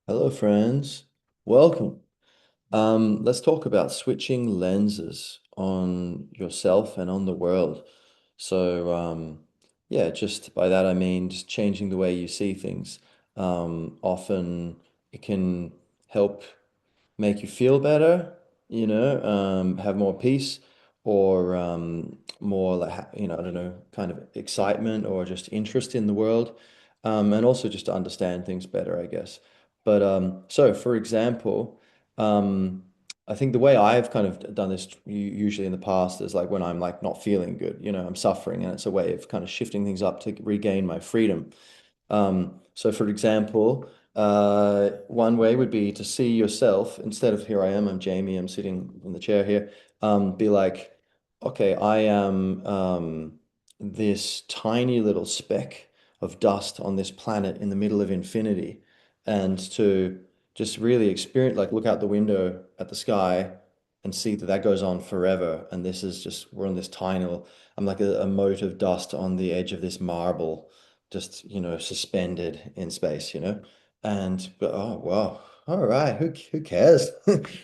Hello, friends. Welcome. Let's talk about switching lenses on yourself and on the world. Yeah, just by that I mean just changing the way you see things. Often it can help make you feel better, have more peace or more like, I don't know, kind of excitement or just interest in the world. And also just to understand things better, I guess. So for example, um, I think the way I've kind of done this usually in the past is like when I'm like not feeling good, I'm suffering, and it's a way of kind of shifting things up to regain my freedom. So for example, one way would be to see yourself instead of here I am, I'm Jamie, I'm sitting in the chair here. Be like, okay, I am this tiny little speck of dust on this planet in the middle of infinity, and to just really experience, like, look out the window at the sky and see that that goes on forever. And this is just, we're on this tiny little, I'm like a mote of dust on the edge of this marble just, suspended in space, And but oh wow, all right, who cares?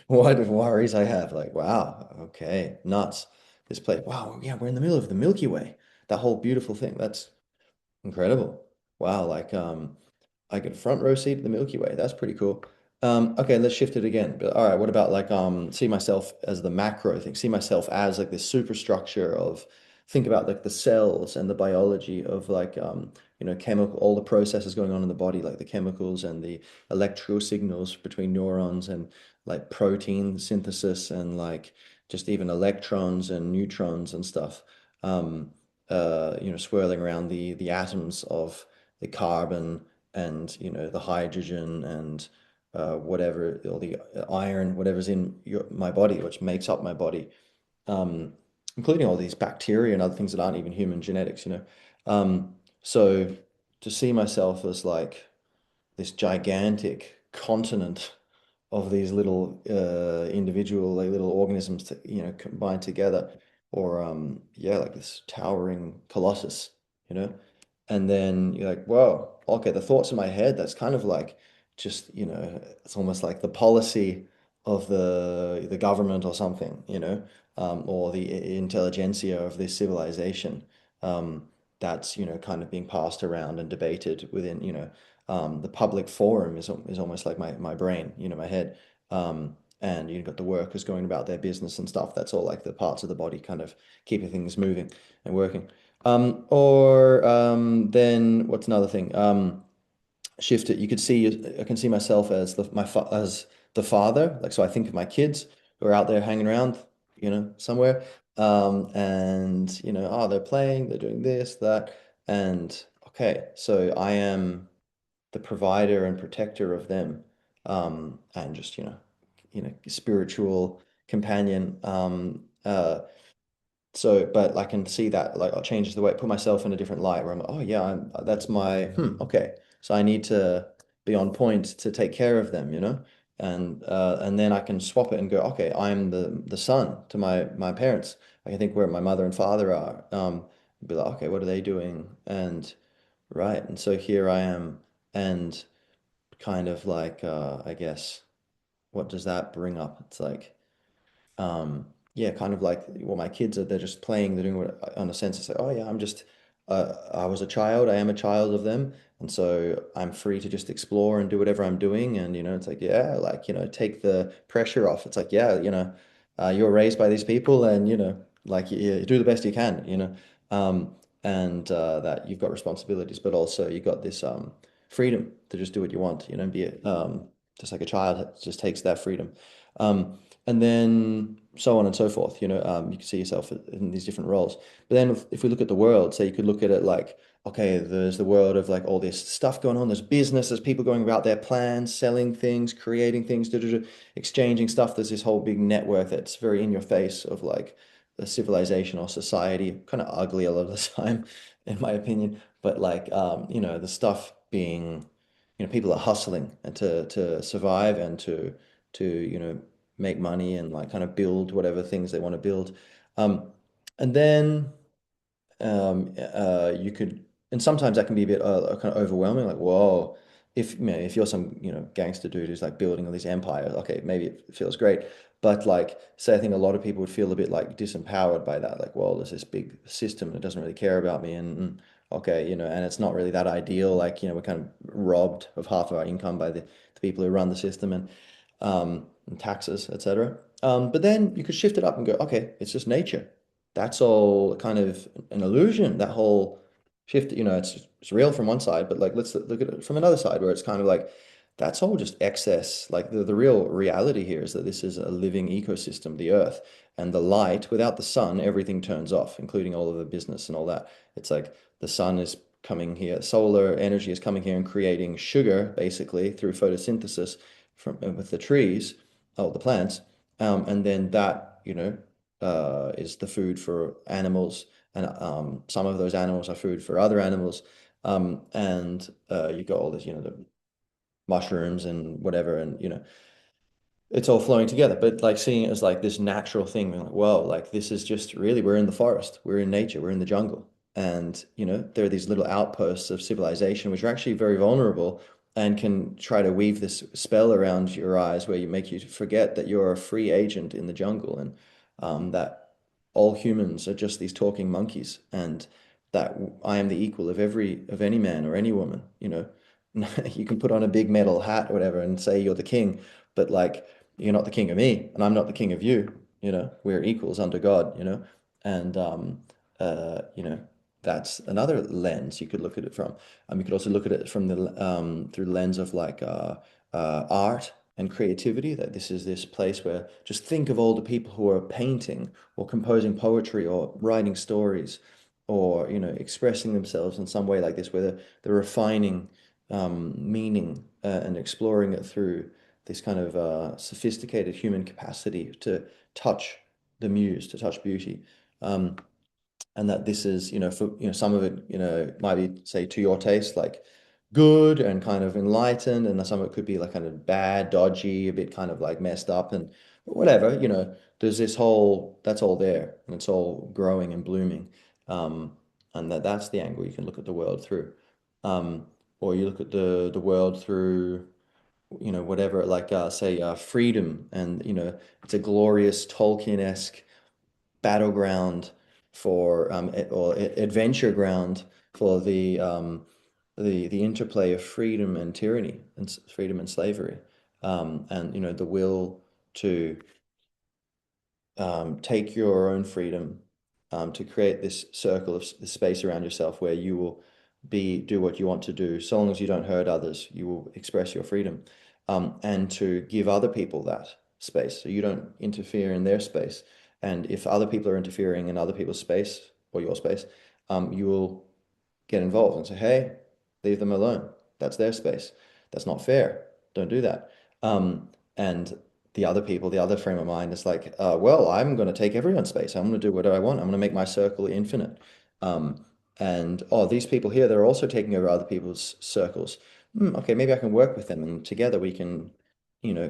What worries I have? Like, wow, okay, nuts. This place, wow, yeah, we're in the middle of the Milky Way. That whole beautiful thing. That's incredible. Wow, like I get a front row seat of the Milky Way. That's pretty cool. Okay, let's shift it again. But all right, what about like see myself as the macro thing, see myself as like this superstructure of think about like the cells and the biology of like chemical all the processes going on in the body, like the chemicals and the electrical signals between neurons and like protein synthesis and like just even electrons and neutrons and stuff. Um, swirling around the atoms of the carbon and the hydrogen and whatever or the iron, whatever's in my body, which makes up my body, um, including all these bacteria and other things that aren't even human genetics. So to see myself as like this gigantic continent of these little individual like little organisms to, combined together, or yeah, like this towering colossus, you know. And then you're like, whoa, okay, the thoughts in my head, that's kind of like just, it's almost like the policy of the government or something, or the intelligentsia of this civilization. Um, that's, kind of being passed around and debated within, the public forum is almost like my brain, my head. And you've got the workers going about their business and stuff. That's all like the parts of the body kind of keeping things moving and working. Or then what's another thing? Shift it. You could see I can see myself as as the father. Like so, I think of my kids who are out there hanging around, somewhere. And oh, they're playing, they're doing this, that, and okay, so I am the provider and protector of them, and just spiritual companion. So, but I can see that like I'll change the way I put myself in a different light where I'm like, oh yeah, that's my okay. So I need to be on point to take care of them, and then I can swap it and go, okay, I'm the son to my parents. I can think where my mother and father are. Be like, okay, what are they doing? And right, and so here I am, and kind of like I guess what does that bring up? It's like yeah, kind of like what my kids are, they're just playing, they're doing what, on a sense, it's like, oh yeah, I was a child, I am a child of them. And so I'm free to just explore and do whatever I'm doing. And, it's like, yeah, like, take the pressure off. It's like, yeah, you're raised by these people and, like you do the best you can, um, and that you've got responsibilities, but also you've got this freedom to just do what you want, and be just like a child just takes that freedom. Um, and then so on and so forth. You can see yourself in these different roles. But then if we look at the world, say you could look at it like, okay, there's the world of like all this stuff going on. There's business, there's people going about their plans, selling things, creating things, exchanging stuff. There's this whole big network that's very in your face of like a civilization or society, kind of ugly a lot of the time, in my opinion. But like, the stuff being, people are hustling and to survive and to make money and like kind of build whatever things they want to build. Um, and then you could, and sometimes that can be a bit kind of overwhelming, like, whoa, if you know, if you're some, gangster dude who's like building all these empires, okay, maybe it feels great. But like, say, I think a lot of people would feel a bit like disempowered by that. Like, well, there's this big system that doesn't really care about me, and okay, and it's not really that ideal. Like, we're kind of robbed of half of our income by the people who run the system, and taxes, etc. But then you could shift it up and go, okay, it's just nature. That's all kind of an illusion. That whole shift, it's real from one side, but like let's look at it from another side where it's kind of like that's all just excess. Like the real reality here is that this is a living ecosystem, the Earth, and the light, without the sun, everything turns off, including all of the business and all that. It's like the sun is coming here, solar energy is coming here and creating sugar basically through photosynthesis from with the trees, oh, the plants, and then that, is the food for animals, and some of those animals are food for other animals, and you got all this, the mushrooms and whatever, and it's all flowing together. But like seeing it as like this natural thing, we're like, whoa, like this is just really, we're in the forest, we're in nature, we're in the jungle. And, there are these little outposts of civilization which are actually very vulnerable and can try to weave this spell around your eyes where you make you forget that you're a free agent in the jungle, and that all humans are just these talking monkeys, and that I am the equal of any man or any woman, You can put on a big metal hat or whatever and say you're the king, but like you're not the king of me, and I'm not the king of you. We're equals under God. And that's another lens you could look at it from. You could also look at it from through the lens of like art and creativity. That this is this place where just think of all the people who are painting or composing poetry or writing stories or expressing themselves in some way like this, where they're refining meaning and exploring it through this kind of sophisticated human capacity to touch the muse, to touch beauty. Um, and that this is, for, some of it, might be, say, to your taste, like good and kind of enlightened, and some of it could be like kind of bad, dodgy, a bit kind of like messed up, and whatever, there's this whole, that's all there, and it's all growing and blooming. Um, and that's the angle you can look at the world through. Um, or you look at the world through, whatever, like say freedom, and it's a glorious Tolkien-esque battleground for or adventure ground for the interplay of freedom and tyranny, and freedom and slavery, and the will to take your own freedom, to create this circle of this space around yourself where you will do what you want to do, so long as you don't hurt others, you will express your freedom, and to give other people that space so you don't interfere in their space. And if other people are interfering in other people's space or your space, you will get involved and say, hey, leave them alone. That's their space. That's not fair. Don't do that. And the other people, the other frame of mind is like, well, I'm going to take everyone's space. I'm going to do whatever I want. I'm going to make my circle infinite. And oh, these people here, they're also taking over other people's circles. Okay, maybe I can work with them, and together we can,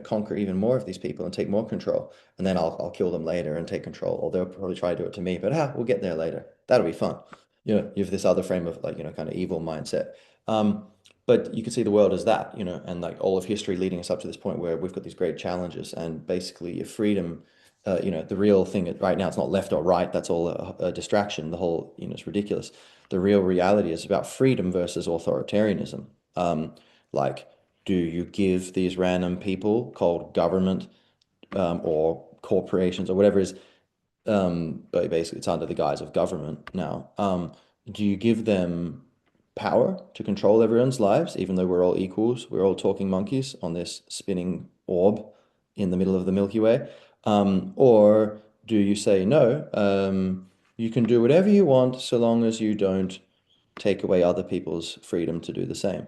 conquer even more of these people and take more control. And then I'll kill them later and take control. Or they'll probably try to do it to me, but we'll get there later. That'll be fun. You have this other frame of like, kind of evil mindset. Um, but you can see the world as that, and like all of history leading us up to this point where we've got these great challenges, and basically your freedom, the real thing right now, it's not left or right. That's all a distraction. The whole, it's ridiculous. The real reality is about freedom versus authoritarianism. Like, do you give these random people called government, or corporations or whatever is, but basically it's under the guise of government now. Do you give them power to control everyone's lives, even though we're all equals, we're all talking monkeys on this spinning orb in the middle of the Milky Way? Or do you say, no, you can do whatever you want so long as you don't take away other people's freedom to do the same?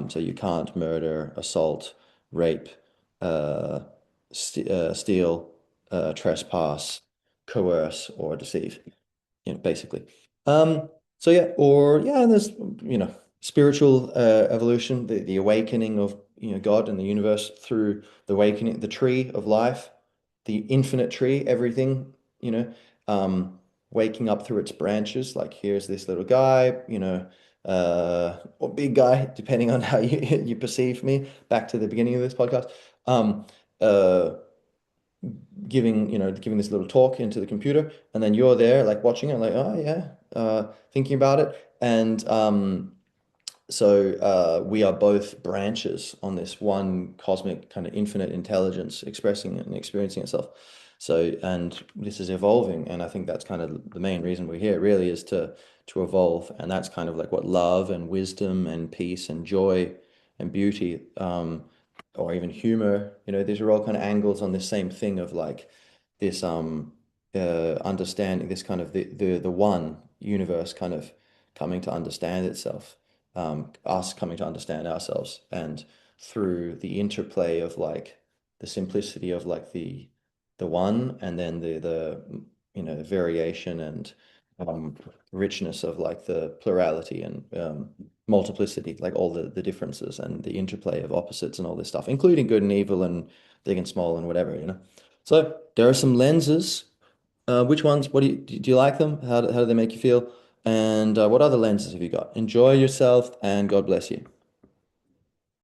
So you can't murder, assault, rape, uh, steal, trespass, coerce, or deceive, basically. Um, so yeah, or yeah, and there's, spiritual evolution, the awakening of, God and the universe through the awakening, the tree of life, the infinite tree, everything, waking up through its branches. Like here's this little guy, or big guy, depending on how you you perceive me. Back to the beginning of this podcast. Um, uh, Giving, giving this little talk into the computer, and then you're there like watching it, like, oh yeah, thinking about it. And we are both branches on this one cosmic kind of infinite intelligence expressing and experiencing itself. So, and this is evolving, and I think that's kind of the main reason we're here, really, is to evolve, and that's kind of like what love and wisdom and peace and joy and beauty, or even humor, these are all kind of angles on this same thing of like this understanding, this kind of the one universe kind of coming to understand itself, us coming to understand ourselves, and through the interplay of like the simplicity of like the one, and then the variation and um, richness of like the plurality and multiplicity, like all the differences and the interplay of opposites and all this stuff, including good and evil and big and small and whatever. So there are some lenses. Which ones? What do you like them? How do they make you feel? And what other lenses have you got? Enjoy yourself and God bless you.